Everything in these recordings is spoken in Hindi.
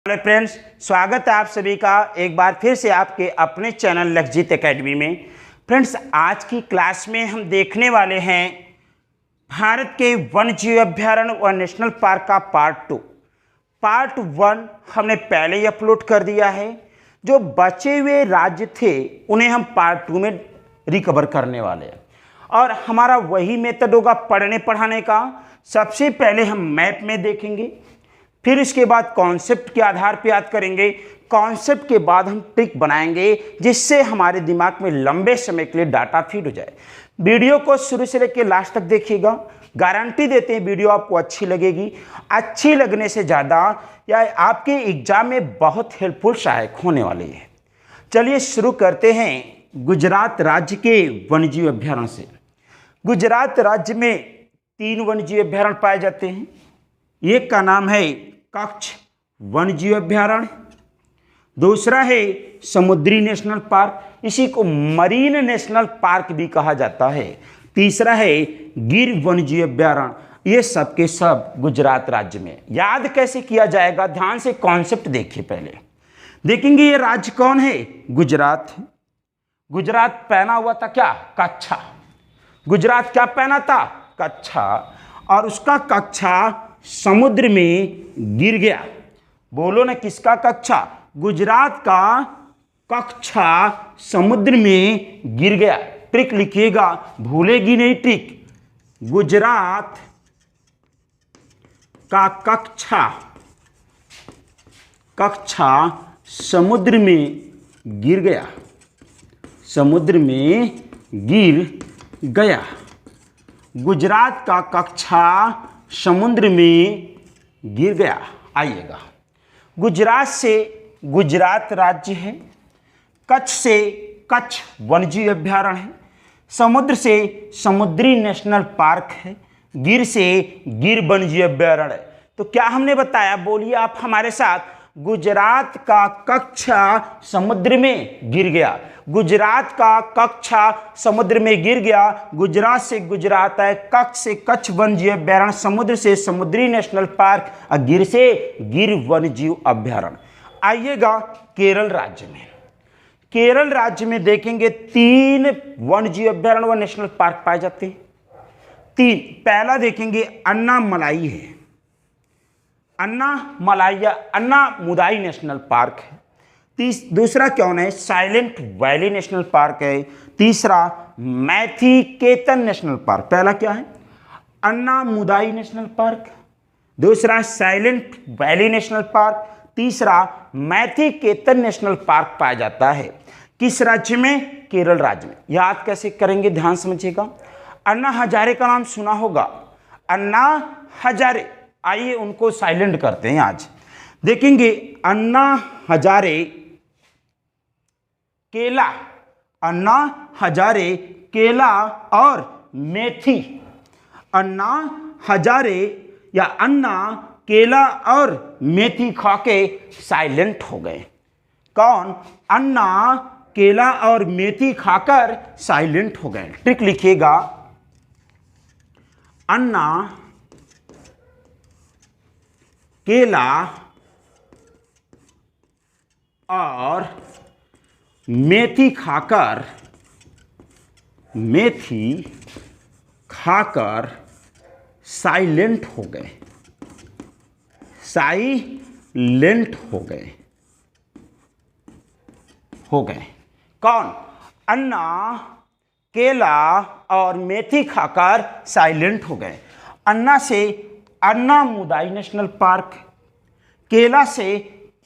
हेलो फ्रेंड्स, स्वागत है आप सभी का एक बार फिर से आपके अपने चैनल लक्षजित एकेडमी में। फ्रेंड्स, आज की क्लास में हम देखने वाले हैं भारत के वन्य जीव अभ्यारण्य व नेशनल पार्क का पार्ट 2। पार्ट 1 हमने पहले ही अपलोड कर दिया है। जो बचे हुए राज्य थे उन्हें हम पार्ट 2 में रिकवर करने वाले हैं और हमारा वही मेथड होगा पढ़ने पढ़ाने का। सबसे पहले हम मैप में देखेंगे, फिर इसके बाद कॉन्सेप्ट के आधार पर याद करेंगे। कॉन्सेप्ट के बाद हम ट्रिक बनाएंगे जिससे हमारे दिमाग में लंबे समय के लिए डाटा फीड हो जाए। वीडियो को शुरू से लेकर लास्ट तक देखिएगा, गारंटी देते हैं वीडियो आपको अच्छी लगेगी। अच्छी लगने से ज़्यादा यह आपके एग्जाम में बहुत हेल्पफुल सहायक होने वाली है। चलिए शुरू करते हैं गुजरात राज्य के वन्यजीव अभ्यारण्य से। गुजरात राज्य में 3 वन्यजीव अभ्यारण्य पाए जाते हैं। एक का नाम है कच्छ वन्यजीव अभ्यारण्य, दूसरा है समुद्री नेशनल पार्क, इसी को मरीन नेशनल पार्क भी कहा जाता है, तीसरा है गिर वन्यजीव अभ्यारण्य। ये सब के सब गुजरात राज्य में। याद कैसे किया जाएगा, ध्यान से कॉन्सेप्ट देखिए। पहले देखेंगे ये राज्य कौन है, गुजरात। गुजरात पहना हुआ था क्या, कच्छा। गुजरात क्या पहना था, कच्छा, और उसका कच्छा समुद्र में गिर गया। बोलो ना, किसका कच्छा, गुजरात का कच्छा समुद्र में गिर गया। ट्रिक लिखिएगा, भूलेगी नहीं ट्रिक। गुजरात का कच्छा समुद्र में गिर गया, समुद्र में गिर गया। गुजरात का कच्छा समुद्र में गिर गया। आइएगा, गुजरात से गुजरात राज्य है, कच्छ से कच्छ वन्यजीव अभ्यारण्य है, समुद्र से समुद्री नेशनल पार्क है, गिर से गिर वन्यजीव अभ्यारण्य है। तो क्या हमने बताया, बोलिए आप हमारे साथ। गुजरात का कच्छा समुद्र में गिर गया। गुजरात का कच्छा समुद्र में गिर गया। गुजरात से गुजरात है, कच्छ से कच्छ वन्यजीव अभ्यारण्य, समुद्र से समुद्री नेशनल पार्क और गिर से गिर वन्यजीव अभ्यारण्य। आइएगा केरल राज्य में। केरल राज्य में देखेंगे 3 वन्यजीव अभ्यारण्य व नेशनल पार्क पाए जाते हैं। 3, पहला देखेंगे अन्नामलाई है, अन्नामुदाई नेशनल पार्क है। दूसरा कौन है, साइलेंट वैली नेशनल पार्क है। तीसरा मैथी-केतन नेशनल पार्क। पहला क्या है, अन्नामुदाई नेशनल पार्क, दूसरा साइलेंट वैली नेशनल पार्क, तीसरा मैथी-केतन नेशनल पार्क पाया जाता है। किस राज्य में, केरल राज्य में। याद कैसे करेंगे, ध्यान समझिएगा। अन्ना हजारे का नाम सुना होगा, अन्ना हजारे। आइए उनको साइलेंट करते हैं आज। देखेंगे अन्ना हजारे केला, अन्ना हजारे केला और मेथी। अन्ना हजारे या अन्ना केला और मेथी खा के साइलेंट हो गए। कौन, अन्ना केला और मेथी खाकर साइलेंट हो गए। ट्रिक लिखिएगा, अन्ना केला और मेथी खाकर साइलेंट हो गए, साइलेंट हो गए। कौन, अन्ना केला और मेथी खाकर साइलेंट हो गए। अन्ना से अन्नामुदाई नेशनल पार्क, केला से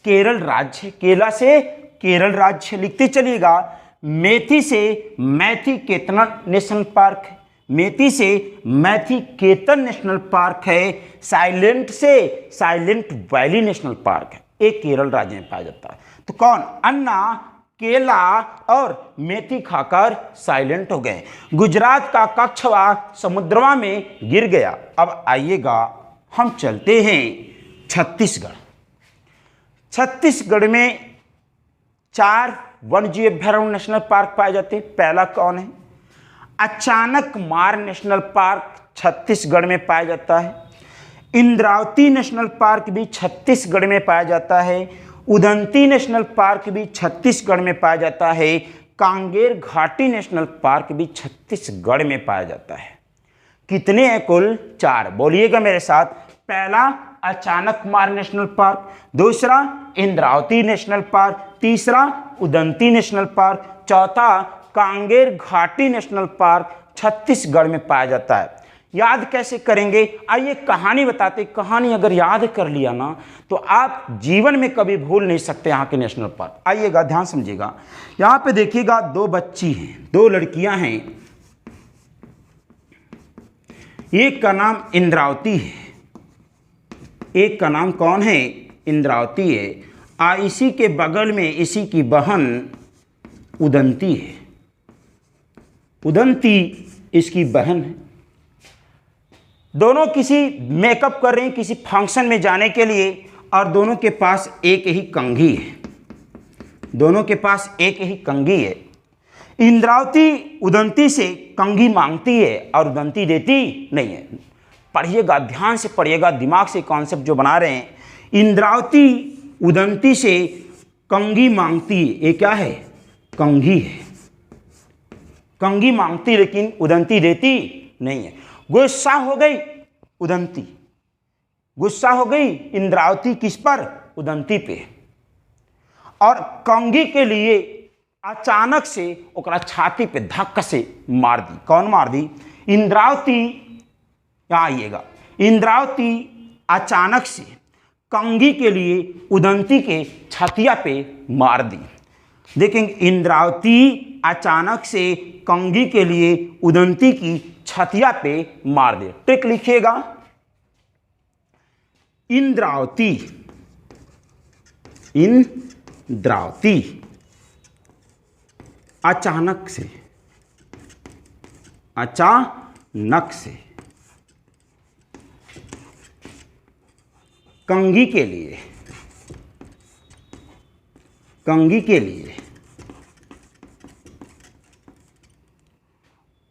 केरल राज्य, केला से केरल राज्य लिखते चलिएगा। मेथी से मैथी-केतन नेशनल पार्क, मेथी से मैथी-केतन नेशनल पार्क है। साइलेंट से साइलेंट वैली नेशनल पार्क है। एक केरल राज्य में पाया जाता है। तो कौन, अन्ना केला और मेथी खाकर साइलेंट हो गए। गुजरात का कच्छवा समुद्रमा में गिर गया। अब आइएगा, हम चलते हैं छत्तीसगढ़। छत्तीसगढ़ में 4 वन्यजीव अभ्यारण्य नेशनल पार्क पाए जाते हैं। पहला कौन है, अचानक मार नेशनल पार्क छत्तीसगढ़ में पाया जाता है। इंद्रावती नेशनल पार्क भी छत्तीसगढ़ में पाया जाता है। उदंती नेशनल पार्क भी छत्तीसगढ़ में पाया जाता है। कांगेर घाटी नेशनल पार्क भी छत्तीसगढ़ में पाया जाता है। कितने हैं कुल? 4। बोलिएगा मेरे साथ। पहला अचानकमार नेशनल पार्क, दूसरा इंद्रावती नेशनल पार्क, तीसरा उदंती नेशनल पार्क, चौथा कांगेर घाटी नेशनल पार्क छत्तीसगढ़ में पाया जाता है। याद कैसे करेंगे? आइए कहानी बताते। कहानी अगर याद कर लिया ना तो आप जीवन में कभी भूल नहीं सकते यहाँ के नेशनल पार्क। आइएगा, ध्यान समझिएगा। यहाँ पे देखिएगा 2 बच्ची हैं, 2 लड़कियां हैं। एक का नाम इंद्रावती है, एक का नाम कौन है? इंद्रावती है। इसी के बगल में इसी की बहन उदंती है। उदंती इसकी बहन है। दोनों किसी मेकअप कर रहे हैं किसी फंक्शन में जाने के लिए, और दोनों के पास एक ही कंघी है। दोनों के पास एक ही कंघी है। इंद्रावती उदंती से कंघी मांगती है और उदंती देती नहीं है। पढ़िएगा, ध्यान से पढ़िएगा, दिमाग से कॉन्सेप्ट जो बना रहे हैं। इंद्रावती उदंती से कंघी मांगती है। ये क्या है? कंघी है। कंघी मांगती लेकिन उदंती देती नहीं है। गुस्सा हो गई उदंती, गुस्सा हो गई इंद्रावती। किस पर? उदंती पे। और कंघी के लिए अचानक से ओकरा छाती पे धक्का से मार दी। कौन मार दी? इंद्रावती। यहाँ आइएगा। इंद्रावती अचानक से कंघी के लिए उदंती के छतिया पे मार दी। देखेंगे, इंद्रावती अचानक से कंघी के लिए उदंती की छतिया पे मार दे। ट्रिक लिखिएगा। इंद्रावती, इंद्रावती अचानक से, अचानक से कंघी के लिए, कंघी के लिए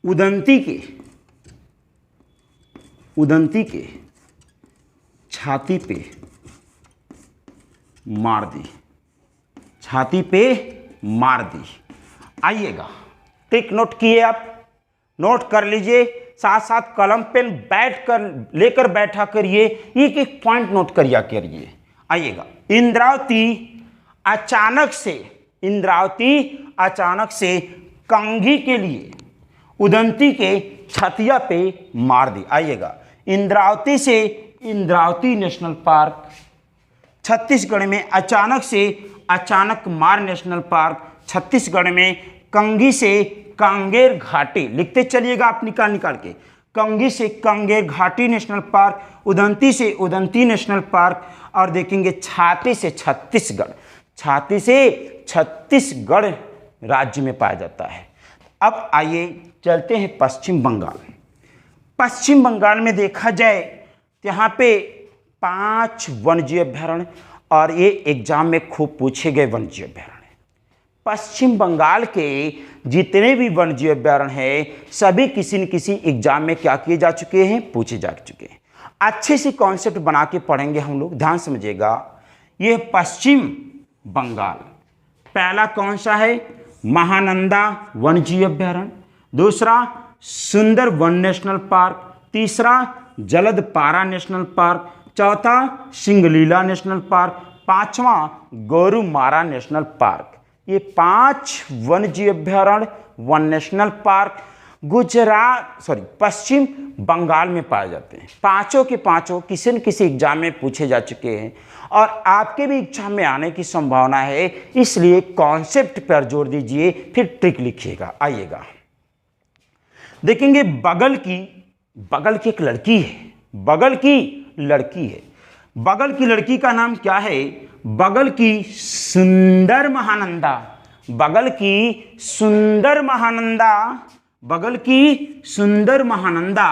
उदंती के छाती पे मार दी। छाती पे मार दी। आइएगा, टिक नोट किए आप, नोट कर लीजिए। साथ साथ कलम पेन लेकर बैठा करिए, एक एक पॉइंट नोट करिए करिए। आइएगा, इंद्रावती अचानक से कंघी के लिए उदंती के छतिया पे मार दी। आइएगा, इंद्रावती से इंद्रावती नेशनल पार्क छत्तीसगढ़ में, अचानक से अचानकमार नेशनल पार्क छत्तीसगढ़ में, कंघी से कांगेर घाटी, लिखते चलिएगा आप निकाल के। कंघी से कांगेर घाटी नेशनल पार्क, उदंती से उदंती नेशनल पार्क, और देखेंगे छाती से छत्तीसगढ़, छाती से छत्तीसगढ़ राज्य में पाया जाता है। अब आइए चलते हैं पश्चिम बंगाल। पश्चिम बंगाल में देखा जाए तो यहाँ पे 5 वन्यजीव अभयारण्य, और ये एग्जाम में खूब पूछे गए वन्यजीव अभयारण्य। पश्चिम बंगाल के जितने भी वन्यजीव अभयारण्य हैं सभी किसी न किसी एग्जाम में क्या किए जा चुके हैं? पूछे जा चुके हैं। अच्छे से कॉन्सेप्ट बना के पढ़ेंगे हम लोग, ध्यान समझिएगा। ये पश्चिम बंगाल, पहला कौन सा है? महानंदा वन्यजीव अभयारण्य, दूसरा सुंदरवन नेशनल पार्क, तीसरा जलदपारा नेशनल पार्क, चौथा सिंगलीला नेशनल पार्क, पांचवा गोरुमारा नेशनल पार्क। ये 5 वन्यजीव अभयारण्य, 1 नेशनल पार्क पश्चिम बंगाल में पाए जाते हैं। पांचों के पांचों किसी न किसी एग्जाम में पूछे जा चुके हैं और आपके भी एग्जाम में आने की संभावना है, इसलिए कॉन्सेप्ट पर जोर दीजिए, फिर ट्रिक लिखिएगा। आइएगा, देखेंगे बगल की एक लड़की है, बगल की लड़की का नाम क्या है? बगल की सुंदर महानंदा, बगल की सुंदर महानंदा, बगल की सुंदर महानंदा,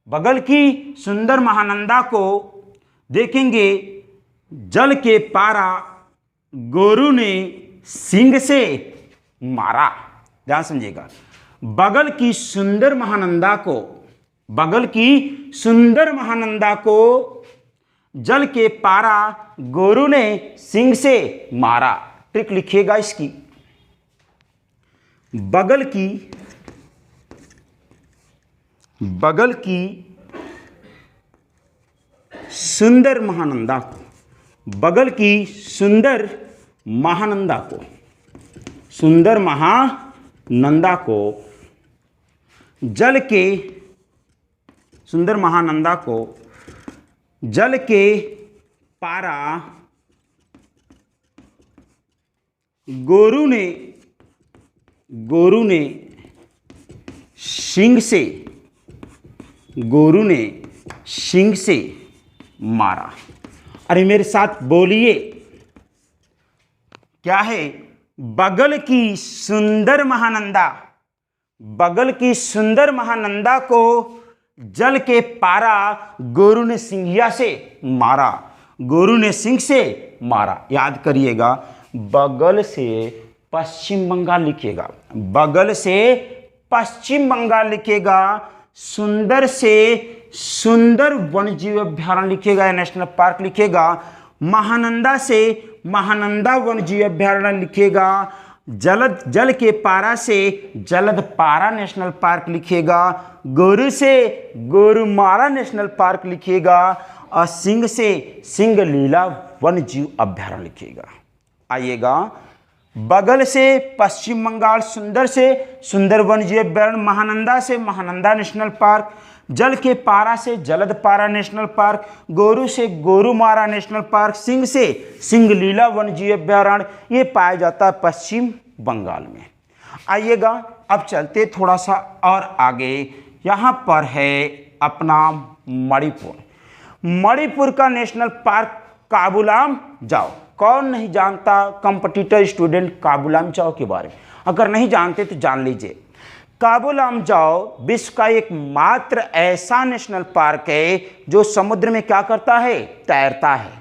बगल की सुंदर महानंदा को देखेंगे जल के पारा गोरू ने सिंह से मारा। ध्यान समझिएगा, बगल की सुंदर महानंदा को बगल की सुंदर महानंदा को जल के पारा गोरु ने सिंग से मारा। ट्रिक लिखिएगा इसकी, बगल की सुंदर महानंदा को, बगल की सुंदर महानंदा को, सुंदर महानंदा को जल के, सुंदर महानंदा को जल के पारा गोरु ने सिंग से, गोरु ने सिंग से मारा। अरे मेरे साथ बोलिए, क्या है? बगल की सुंदर महानंदा, बगल की सुंदर महानंदा को जल के पारा गोरु ने सिंघिया से मारा, गोरु ने सिंह से मारा। याद करिएगा, बगल से पश्चिम बंगाल लिखिएगा, बगल से पश्चिम बंगाल लिखिएगा, सुंदर से सुंदर वन्यजीव अभ्यारण्य लिखिएगा, नेशनल पार्क लिखिएगा, महानंदा से महानंदा वन्यजीव अभ्यारण्य लिखिएगा, जल के पारा से जलद पारा नेशनल पार्क लिखिएगा, गोरु से गोरुमारा नेशनल पार्क लिखिएगा, और सिंह से सिंगलीला वन्यजीव अभ्यारण्य लिखिएगा। आइएगा, बगल से पश्चिम बंगाल, सुंदर से सुंदर वन्यजीव अभ्यारण्य, महानंदा से महानंदा नेशनल पार्क, जल के पारा से जलद पारा नेशनल पार्क, गोरु से गोरुमारा नेशनल पार्क, सिंह से सिंगलीला वन्यजीव अभ्यारण्य, ये पाया जाता है पश्चिम बंगाल में। आइएगा, अब चलते थोड़ा सा और आगे। यहाँ पर है अपना मणिपुर, मणिपुर का नेशनल पार्क काबुलाम जाओ। कौन नहीं जानता कंपटीटर स्टूडेंट काबुलाम जाओ के बारे में? अगर नहीं जानते तो जान लीजिए। काबुलाम जाओ विश्व का एकमात्र ऐसा नेशनल पार्क है जो समुद्र में क्या करता है? तैरता है,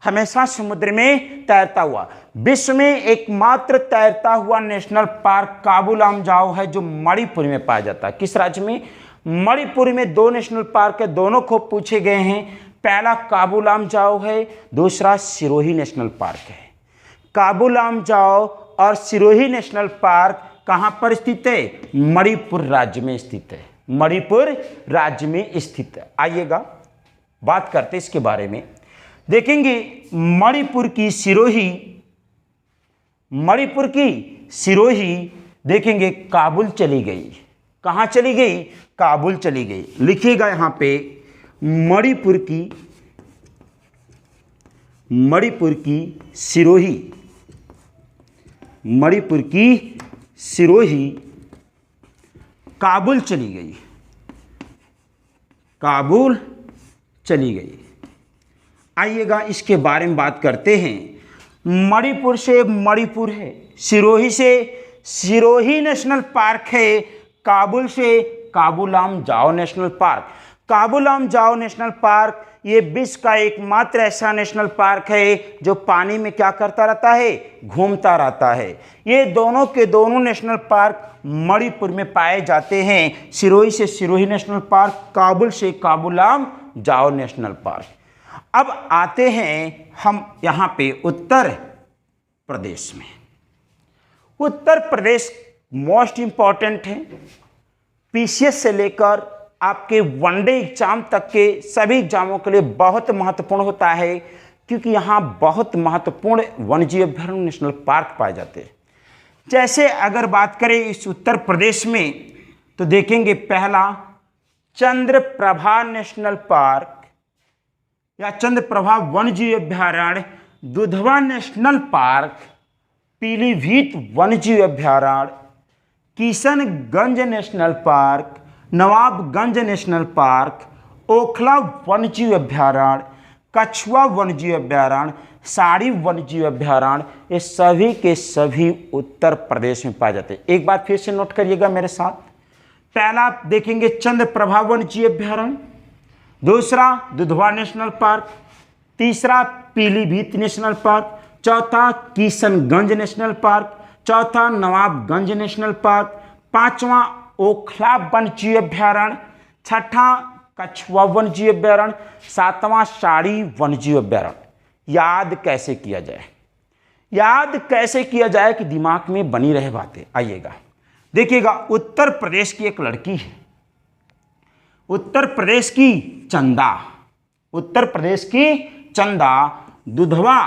हमेशा समुद्र में तैरता हुआ। विश्व में एकमात्र तैरता हुआ नेशनल पार्क काबुलाम जाओ है, जो मणिपुर में पाया जाता है। किस राज्य में? मणिपुर में। दो नेशनल पार्क है, दोनों को पूछे गए हैं। पहला काबुलाम जाओ है, दूसरा सिरोही नेशनल पार्क है। काबुलाम जाओ और सिरोही नेशनल पार्क कहाँ पर स्थित है? मणिपुर राज्य में स्थित है, मणिपुर राज्य में स्थित है। आइएगा, बात करते हैं इसके बारे में। देखेंगे मणिपुर की सिरोही, मणिपुर की सिरोही देखेंगे काबुल चली गई। कहाँ चली गई? काबुल चली गई। लिखिएगा यहाँ पे मणिपुर की सिरोही, मणिपुर की सिरोही काबुल चली गई, काबुल चली गई। आइएगा, इसके बारे में बात करते हैं। मणिपुर से मणिपुर है, सिरोही से सिरोही नेशनल पार्क है, काबुल से काबुलाम जाओ नेशनल पार्क। काबुलाम जाओ नेशनल पार्क ये विश्व का एकमात्र ऐसा नेशनल पार्क है जो पानी में क्या करता रहता है? घूमता रहता है। ये दोनों के दोनों नेशनल पार्क मणिपुर में पाए जाते हैं। सिरोही से सिरोही नेशनल पार्क, काबुल से काबुलाम जाओ नेशनल पार्क। अब आते हैं हम यहाँ पे उत्तर प्रदेश में। उत्तर प्रदेश मोस्ट इंपॉर्टेंट है, पीसीएस से लेकर आपके वनडे एग्जाम तक के सभी एग्जामों के लिए बहुत महत्वपूर्ण होता है, क्योंकि यहाँ बहुत महत्वपूर्ण वन्यजीव अभ्यारण्य नेशनल पार्क पाए जाते हैं। जैसे अगर बात करें इस उत्तर प्रदेश में तो देखेंगे पहला चंद्रप्रभा नेशनल पार्क या चंद्रप्रभा वन्यजीव अभ्यारण्य, दुधवा नेशनल पार्क, पीलीभीत वन्यजीव अभ्यारण्य, Kishanganj national park, Nawabganj national park, Okhla वन्यजीव अभ्यारण्य, कछुआ वन्यजीव अभ्यारण्य, साड़ी वन्यजीव अभ्यारण्य, ये सभी के सभी उत्तर प्रदेश में पाए जाते हैं। एक बात फिर से नोट करिएगा मेरे साथ। पहला देखेंगे चंद्रप्रभा वन्यजीव अभ्यारण्य, दूसरा दुधवा नेशनल पार्क, तीसरा पीलीभीत नेशनल पार्क, चौथा किशनगंज नेशनल पार्क, चौथा नवाबगंज नेशनल पार्क, पांचवा ओखला वन्यजीव अभ्यारण्य, छठा कछुआ वन्यजीव अभ्यारण्य, सातवां साड़ी वन्यजीव अभ्यारण्य। याद कैसे किया जाए, याद कैसे किया जाए कि दिमाग में बनी रहे बातें। आइएगा देखिएगा, उत्तर प्रदेश की एक लड़की है, उत्तर प्रदेश की चंदा, उत्तर प्रदेश की चंदा दुधवा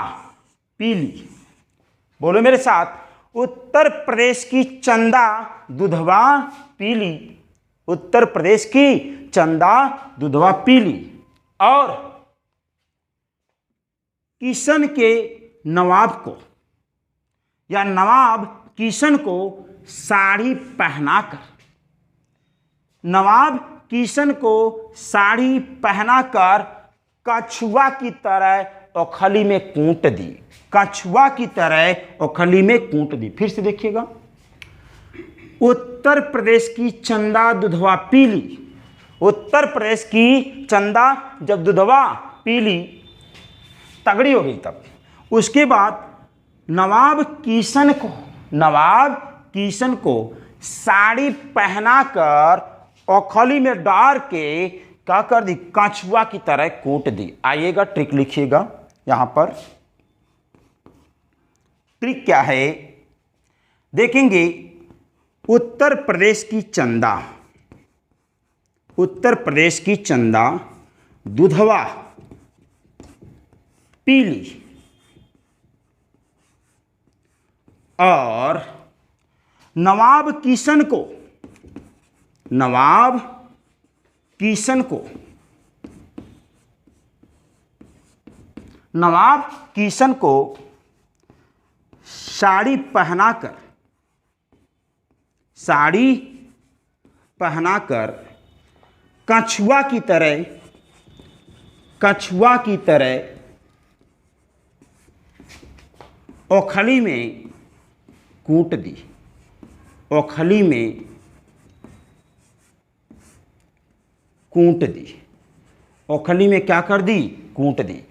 पीली। बोलो मेरे साथ, उत्तर प्रदेश की चंदा दुधवा पीली, उत्तर प्रदेश की चंदा दुधवा पीली। और किशन के नवाब को या नवाब किशन को साड़ी पहनाकर, नवाब किशन को साड़ी पहनाकर कछुआ की तरह ओखली में कूट दी, कछुआ की तरह ओखली में कूट दी। फिर से देखिएगा, उत्तर प्रदेश की चंदा दुधवा पीली, उत्तर प्रदेश की चंदा जब दुधवा पीली तगड़ी हो गई तब उसके बाद नवाब किशन को, नवाब किशन को साड़ी पहनाकर ओखली में डाल के क्या कर दी, कछुआ की तरह कूट दी। आइएगा ट्रिक लिखिएगा, यहां पर ट्रिक क्या है देखेंगे। उत्तर प्रदेश की चंदा, उत्तर प्रदेश की चंदा दुधवा पीली और नवाब किशन को, नवाब किशन को, नवाब किशन को साड़ी पहनाकर, साड़ी पहनाकर कछुआ की तरह, कछुआ की तरह ओखली में कूट दी, ओखली में कूट दी, ओखली में क्या कर दी, कूट दी।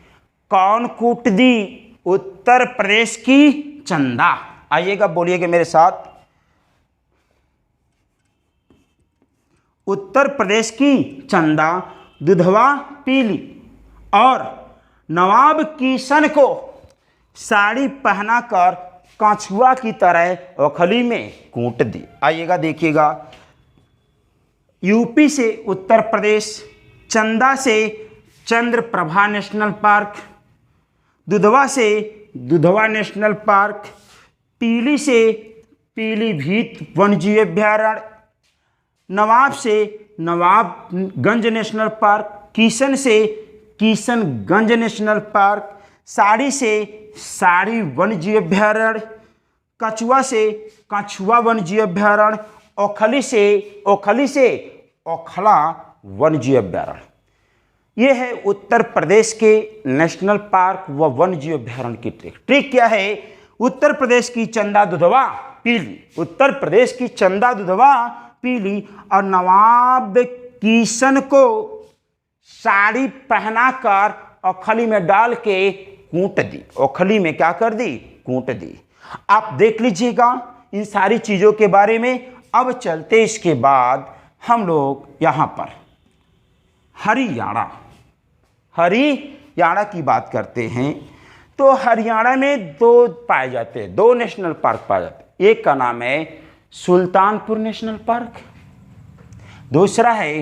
कौन कूट दी, उत्तर प्रदेश की चंदा। आइएगा बोलिएगा मेरे साथ, उत्तर प्रदेश की चंदा दुधवा पीली और नवाब किशन को साड़ी पहनाकर कछुआ की तरह ओखली में कूट दी। आइएगा देखिएगा, यूपी से उत्तर प्रदेश, चंदा से चंद्रप्रभा नेशनल पार्क, दुधवा से दुधवा नेशनल पार्क, पीली से पीलीभीत वन्यजीव अभ्यारण्य, नवाब से नवाबगंज नेशनल पार्क, किशन से किशनगंज नेशनल पार्क, साड़ी से साड़ी वन्यजीव अभ्यारण्य, कछुआ से कछुआ वन्यजीव अभ्यारण्य, ओखली से ओखला वन्यजीव अभ्यारण्य। यह है उत्तर प्रदेश के नेशनल पार्क व वन्यजीव अभ्यारण्य की ट्रिक। ट्रिक क्या है, उत्तर प्रदेश की चंदा दुधवा पीली, उत्तर प्रदेश की चंदा दुधवा पीली और नवाब किशन को साड़ी पहनाकर ओखली में डाल के कूट दी, ओखली में क्या कर दी, कूट दी। आप देख लीजिएगा इन सारी चीज़ों के बारे में। अब चलते इसके बाद हम लोग यहाँ पर हरियाणा, हरियाणा की बात करते हैं। तो हरियाणा में दो पाए जाते हैं, दो नेशनल पार्क पाए जाते हैं। एक का नाम है सुल्तानपुर नेशनल पार्क, दूसरा है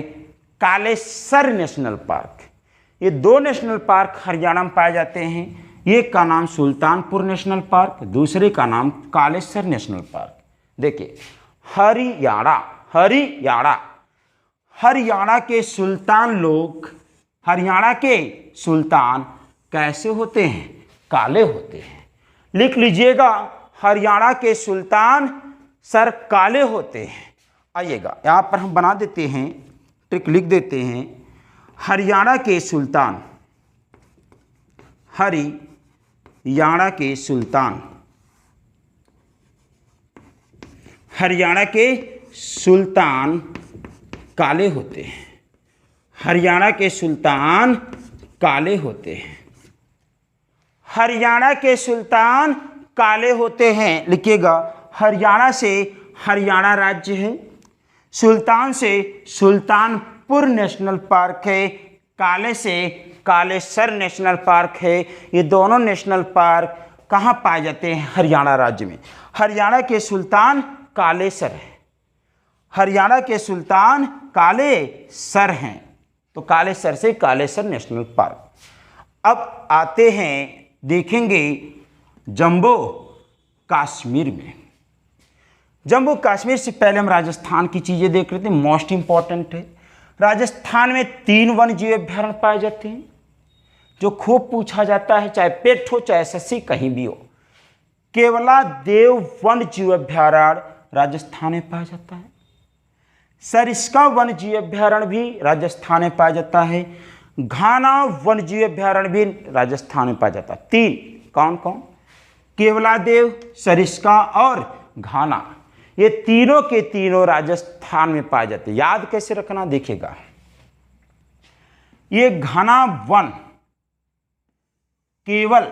कालेसर नेशनल पार्क। ये दो नेशनल पार्क हरियाणा में पाए जाते हैं। एक का नाम सुल्तानपुर नेशनल पार्क, दूसरे का नाम कालेसर नेशनल पार्क। देखिए हरियाणा, हरियाणा, हरियाणा के सुल्तान लोग, हरियाणा के सुल्तान कैसे होते हैं, काले होते हैं। लिख लीजिएगा, हरियाणा के सुल्तान सर काले होते हैं। आइएगा यहाँ पर हम बना देते हैं, ट्रिक लिख देते हैं। हरियाणा के सुल्तान, हरियाणा के सुल्तान, हरियाणा के सुल्तान काले होते हैं, हरियाणा के सुल्तान काले होते हैं, हरियाणा के सुल्तान काले होते हैं। लिखिएगा, हरियाणा से हरियाणा राज्य है, सुल्तान से सुल्तानपुर नागपुर नेशनल पार्क है, काले से कालेसर नेशनल पार्क है। ये दोनों नेशनल पार्क कहाँ पाए जाते हैं? हरियाणा राज्य में। हरियाणा के सुल्तान कालेसर है, हरियाणा के सुल्तान कालेसर हैं, तो कालेसर से कालेसर नेशनल पार्क। अब आते हैं, देखेंगे जम्मू कश्मीर में। जम्मू कश्मीर से पहले हम राजस्थान की चीज़ें देख रहे थे, मोस्ट इंपॉर्टेंट है। राजस्थान में 3 वन्य जीव अभ्यारण्य पाए जाते हैं जो खूब पूछा जाता है, चाहे पेट हो चाहे सस्सी कहीं भी हो। केवलादेव वन्य जीव अभ्यारण्य राजस्थान में पाया जाता है। सरिस्का वन्य जीव अभ्यारण्य भी राजस्थान में पाया जाता है। घाना वन्य जीव अभ्यारण्य भी राजस्थान में पाया जाता है। 3 कौन कौन? केवलादेव, सरिस्का और घाना, ये तीनों के तीनों राजस्थान में पाए जाते हैं। याद कैसे रखना, देखिएगा। ये घना वन केवल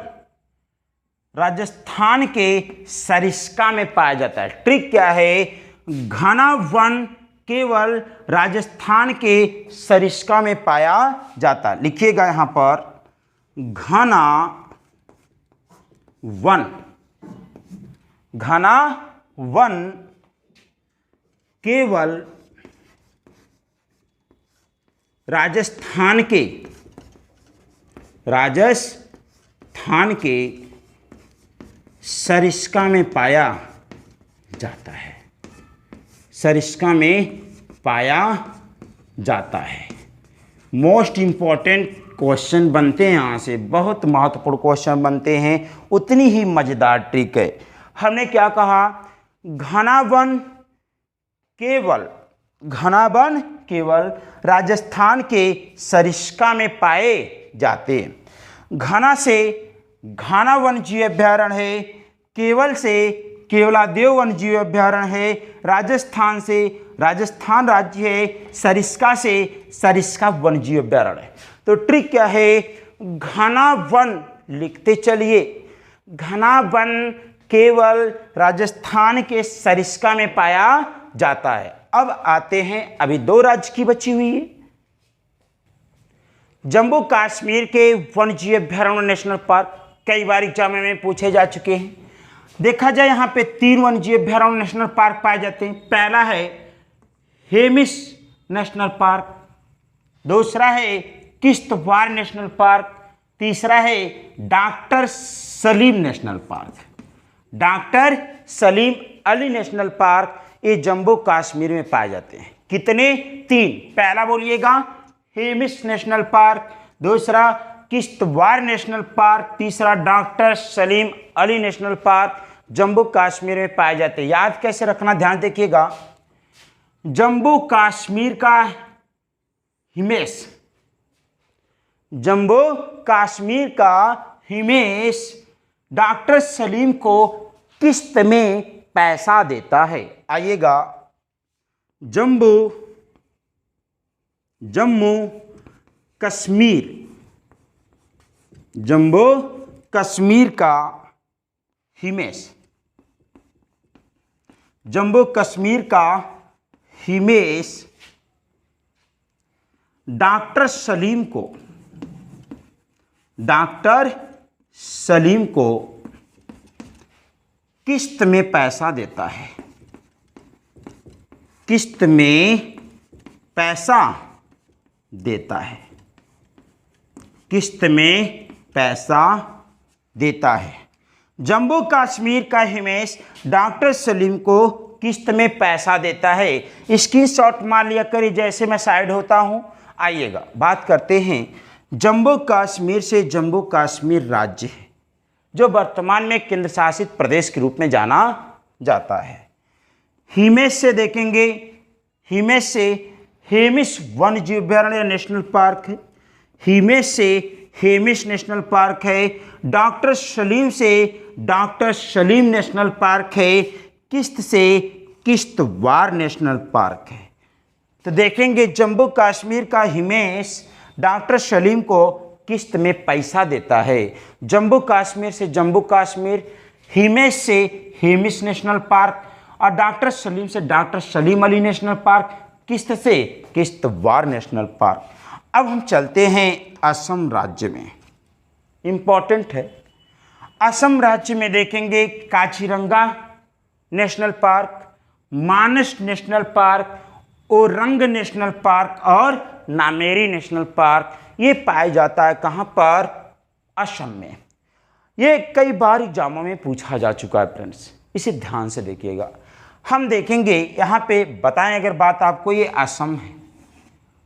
राजस्थान के सरिस्का में पाया जाता है। ट्रिक क्या है? घना वन केवल राजस्थान के सरिस्का में पाया जाता है। लिखिएगा यहां पर, घना वन, घना वन केवल राजस्थान के सरिस्का में पाया जाता है, सरिस्का में पाया जाता है। मोस्ट इंपॉर्टेंट क्वेश्चन बनते हैं यहाँ से, बहुत महत्वपूर्ण क्वेश्चन बनते हैं, उतनी ही मज़ेदार ट्रिक है। हमने क्या कहा? घना वन केवल राजस्थान के सरिस्का में पाए जाते हैं। घना से घाना वन्य जीव अभ्यारण्य है, केवल से केवलादेव वन्य जीव अभ्यारण्य है, राजस्थान से राजस्थान राज्य है, सरिस्का से सरिस्का वन्य जीव अभ्यारण्य है। तो ट्रिक क्या है? घना वन लिखते चलिए, घना वन केवल राजस्थान के सरिस्का में पाया जाता है। अब आते हैं, अभी 2 राज्य की बची हुई है। जम्मू कश्मीर के वन्य जीव अभ्यारण्य नेशनल पार्क कई बार एग्जाम में पूछे जा चुके हैं। देखा जाए यहाँ पे 3 वन्य जीव अभ्यारण्य नेशनल पार्क पाए जाते हैं। पहला है हेमिस नेशनल पार्क, दूसरा है किश्तवाड़ नेशनल पार्क, तीसरा है doctor Salim national park. Doctor Salim Ali national park ये जम्मू कश्मीर में पाए जाते हैं। कितने? 3। पहला बोलिएगा हेमिस नेशनल पार्क, दूसरा किश्तवाड़ नेशनल पार्क, तीसरा doctor Salim Ali national park Jammu Kashmir में पाए जाते हैं। याद कैसे रखना, ध्यान देखिएगा। जम्मू कश्मीर का हिमेश, जम्मू कश्मीर का हिमेश डॉक्टर सलीम को किस्त में पैसा देता है। आइएगा, जम्मू कश्मीर का हिमेश, जम्मू कश्मीर का हिमेश डॉक्टर सलीम को किस्त में पैसा देता है, किस्त में पैसा देता है, किस्त में पैसा देता है। जम्मू कश्मीर का हिमेश डॉक्टर सलीम को किस्त में पैसा देता है। स्क्रीनशॉट मार लिया करिए जैसे मैं साइड होता हूं। आइएगा, बात करते हैं जम्मू कश्मीर से। जम्मू कश्मीर राज्य है जो वर्तमान में केंद्र शासित प्रदेश के रूप में जाना जाता है। हिमेश से देखेंगे, हिमेश से हेमिस वन्य जीव अभ्यारण्य नेशनल पार्क है, हिमेश से हेमिस नेशनल पार्क है, डॉक्टर सलीम से डॉक्टर सलीम नेशनल पार्क है, किस्त से किश्तवाड़ नेशनल पार्क है। तो देखेंगे जम्मू कश्मीर का हिमेश डॉक्टर सलीम को किस्त में पैसा देता है। जम्मू कश्मीर से जम्मू कश्मीर, हिमेश से हेमिस नेशनल पार्क और डॉक्टर सलीम से doctor Salim Ali national park किस्त से किश्तवाड़ नेशनल पार्क। अब हम चलते हैं असम राज्य में, इम्पॉर्टेंट है। असम राज्य में देखेंगे Kaziranga National Park, Manas National Park, Orang National Park और नामेरी नेशनल पार्क। ये पाया जाता है कहाँ पर? असम में। ये कई बार एग्जामों में पूछा जा चुका है फ्रेंड्स, इसे ध्यान से देखिएगा। हम देखेंगे यहाँ पे बताएं अगर बात आपको, ये असम है।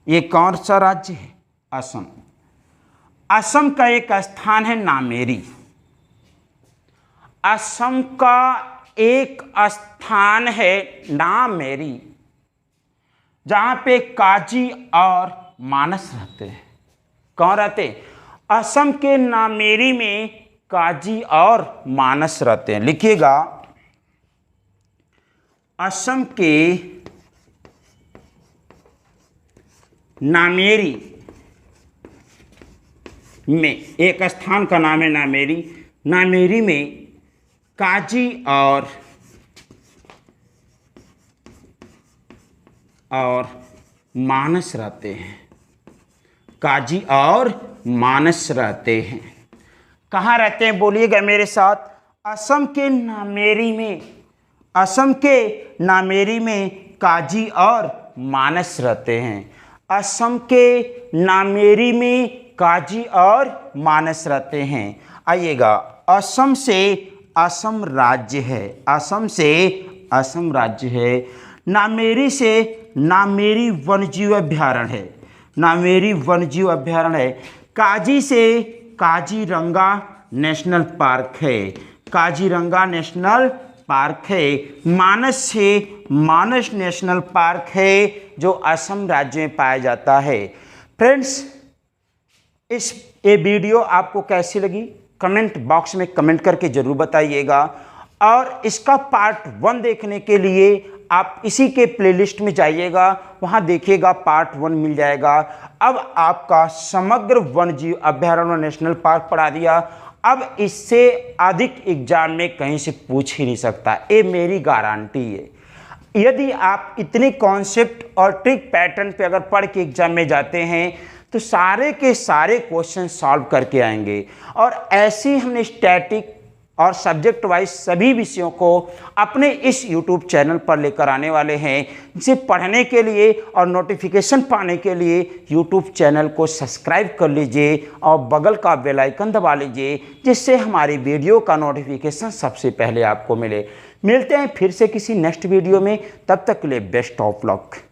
ये कौन सा राज्य है? असम। असम का एक स्थान है नामेरी। असम का एक स्थान है नामेरी, जहाँ पे काजी और मानस रहते हैं। कौन रहते हैं? असम के नामेरी में काजी और मानस रहते हैं। लिखिएगा, असम के नामेरी में एक स्थान का नाम है नामेरी। नामेरी में काजी और मानस रहते हैं। काजी और मानस रहते हैं। कहाँ रहते हैं बोलिएगा मेरे साथ? असम के नामेरी में। असम के नामेरी में काजी और मानस रहते हैं। असम के नामेरी में काजी और मानस रहते हैं। आइएगा, असम से असम राज्य है। असम से असम राज्य है। नामेरी से नामेरी वन्यजीव अभयारण्य है। नामेरी वन्यजीव अभयारण्य है। काजी से काजीरंगा नेशनल पार्क है। काजीरंगा नेशनल पार्क है। मानस से मानस नेशनल पार्क है, जो असम राज्य में पाया जाता है। फ्रेंड्स, ये वीडियो आपको कैसी लगी कमेंट बॉक्स में कमेंट करके ज़रूर बताइएगा। और इसका पार्ट 1 देखने के लिए आप इसी के प्लेलिस्ट में जाइएगा, वहाँ देखिएगा पार्ट 1 मिल जाएगा। अब आपका समग्र वन्यजीव अभयारण्य नेशनल पार्क पढ़ा दिया। अब इससे अधिक एग्जाम में कहीं से पूछ ही नहीं सकता, ये मेरी गारंटी है। यदि आप इतने कॉन्सेप्ट और ट्रिक पैटर्न पे अगर पढ़ के एग्जाम में जाते हैं तो सारे के सारे क्वेश्चन सॉल्व करके आएंगे। और ऐसे हमने स्टैटिक और सब्जेक्ट वाइज सभी विषयों को अपने इस YouTube चैनल पर लेकर आने वाले हैं। जिसे पढ़ने के लिए और नोटिफिकेशन पाने के लिए YouTube चैनल को सब्सक्राइब कर लीजिए और बगल का बेल आइकन दबा लीजिए, जिससे हमारी वीडियो का नोटिफिकेशन सबसे पहले आपको मिले। मिलते हैं फिर से किसी नेक्स्ट वीडियो में, तब तक के लिए बेस्ट ऑफ लक।